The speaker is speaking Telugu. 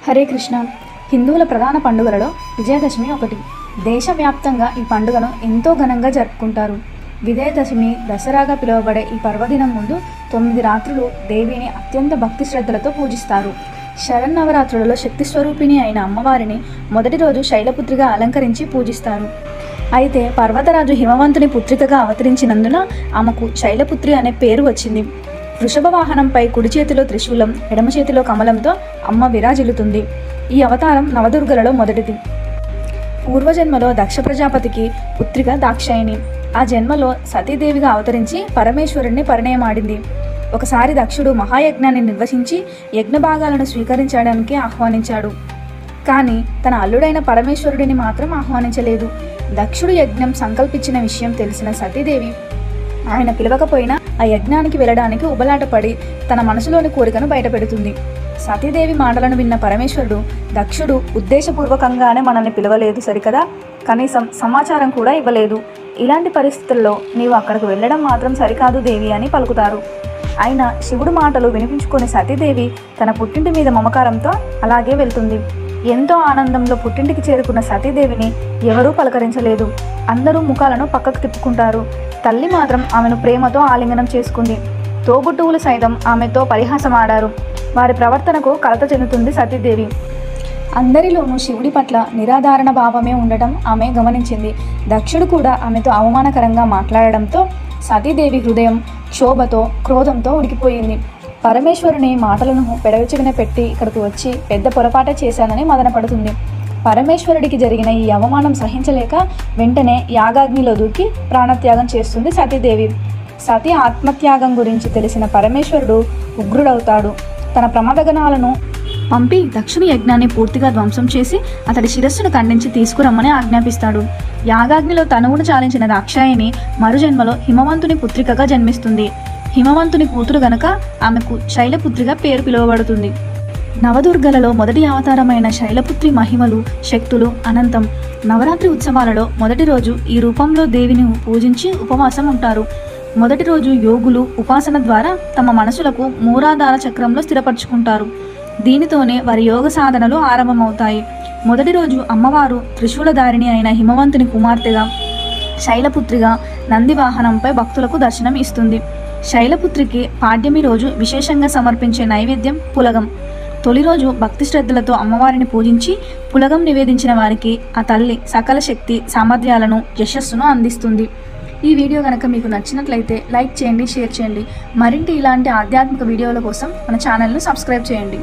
హరే కృష్ణ. హిందువుల ప్రధాన పండుగలలో విజయదశమి ఒకటి. దేశవ్యాప్తంగా ఈ పండుగను ఎంతో ఘనంగా జరుపుకుంటారు. విజయదశమి దసరాగా పిలువబడే ఈ పర్వదినం ముందు 9 రాత్రులు దేవిని అత్యంత భక్తి శ్రద్ధలతో పూజిస్తారు. శరన్నవరాత్రులలో శక్తి స్వరూపిణి అయిన అమ్మవారిని మొదటి రోజు శైలపుత్రిగా అలంకరించి పూజిస్తారు. అయితే పర్వతరాజు హిమవంతుని పుత్రికగా అవతరించినందున ఆమెకు శైలపుత్రి అనే పేరు వచ్చింది. వృషభ వాహనంపై కుడి చేతిలో త్రిశూలం, ఎడమ చేతిలో కమలంతో అమ్మ విరాజిల్లుతుంది. ఈ అవతారం నవదుర్గలలో మొదటిది. పూర్వజన్మలో దక్ష ప్రజాపతికి పుత్రిక దాక్షాయిని. ఆ జన్మలో సతీదేవిగా అవతరించి పరమేశ్వరుణ్ణి పరిణయమాడింది. ఒకసారి దక్షుడు మహాయజ్ఞాన్ని నిర్వహించి యజ్ఞ భాగాలను స్వీకరించడానికి ఆహ్వానించాడు. కానీ తన అల్లుడైన పరమేశ్వరుడిని మాత్రం ఆహ్వానించలేదు. దక్షుడు యజ్ఞం సంకల్పించిన విషయం తెలిసిన సతీదేవి ఆయన పిలవకపోయినా ఆ యజ్ఞానికి వెళ్ళడానికి ఉబలాటపడి తన మనసులోని కోరికను బయటపెడుతుంది. సతీదేవి మాటలను విన్న పరమేశ్వరుడు, దక్షుడు ఉద్దేశపూర్వకంగానే మనల్ని పిలవలేదు సరికదా, కనీసం సమాచారం కూడా ఇవ్వలేదు. ఇలాంటి పరిస్థితుల్లో నీవు అక్కడికి వెళ్ళడం మాత్రం సరికాదు దేవి అని పలుకుతారు. అయినా శివుడు మాటలు వినిపించుకొని సతీదేవి తన పుట్టింటి మీద మమకారంతో అలాగే వెళ్తుంది. ఎంతో ఆనందంలో పుట్టింటికి చేరుకున్న సతీదేవిని ఎవరూ పలకరించలేదు. అందరూ ముఖాలను పక్కకు తిప్పుకుంటారు. తల్లి మాత్రం ఆమెను ప్రేమతో ఆలింగనం చేసుకుంది. తోబుట్టువులు సైతం ఆమెతో పరిహాసమాడారు. వారి ప్రవర్తనకు కలత చెందుతుంది సతీదేవి. అందరిలోనూ శివుడి పట్ల నిరాధారణ భావమే ఉండటం ఆమె గమనించింది. దక్షుడు కూడా ఆమెతో అవమానకరంగా మాట్లాడడంతో సతీదేవి హృదయం క్షోభతో, క్రోధంతో ఉడికిపోయింది. పరమేశ్వరుని మాటలను పెడవిచెవిన పెట్టి ఇక్కడికి వచ్చి పెద్ద పొరపాటే చేశానని మదనపడుతుంది. పరమేశ్వరుడికి జరిగిన ఈ అవమానం సహించలేక వెంటనే యాగాగ్నిలో దూకి ప్రాణత్యాగం చేస్తుంది సతీదేవి. సతీ ఆత్మత్యాగం గురించి తెలిసిన పరమేశ్వరుడు ఉగ్రుడవుతాడు. తన ప్రమదగణాలను పంపి దక్షుని యజ్ఞాన్ని పూర్తిగా ధ్వంసం చేసి అతడి శిరస్సును ఖండించి తీసుకురమ్మని ఆజ్ఞాపిస్తాడు. యాగాగ్నిలో తనువును చాలించిన దాక్షాయిని మరుజన్మలో హిమవంతుని పుత్రికగా జన్మిస్తుంది. హిమవంతుని కూతురు గనక ఆమెకు శైలపుత్రిగా పేరు పిలువబడుతుంది. నవదుర్గలలో మొదటి అవతారమైన శైలపుత్రి మహిమలు, శక్తులు అనంతం. నవరాత్రి ఉత్సవాలలో మొదటి రోజు ఈ రూపంలో దేవిని పూజించి ఉపవాసం ఉంటారు. మొదటి రోజు యోగులు ఉపాసన ద్వారా తమ మనసులకు మూలాధార చక్రంలో స్థిరపరచుకుంటారు. దీనితోనే వారి యోగ సాధనలు ఆరంభమవుతాయి. మొదటి రోజు అమ్మవారు త్రిశూలధారిణి అయిన హిమవంతుని కుమార్తెగా శైలపుత్రిగా నంది వాహనంపై భక్తులకు దర్శనం ఇస్తుంది. శైలపుత్రికి పాడ్యమి రోజు విశేషంగా సమర్పించే నైవేద్యం పులగం. తొలి రోజు భక్తి శ్రద్ధలతో అమ్మవారిని పూజించి పులగం నివేదించిన వారికి ఆ తల్లి సకల శక్తి సామర్థ్యాలను, యశస్సును అందిస్తుంది. ఈ వీడియో కనుక మీకు నచ్చినట్లయితే లైక్ చేయండి, షేర్ చేయండి. మరింటి ఇలాంటి ఆధ్యాత్మిక వీడియోల కోసం మన ఛానల్ను సబ్స్క్రైబ్ చేయండి.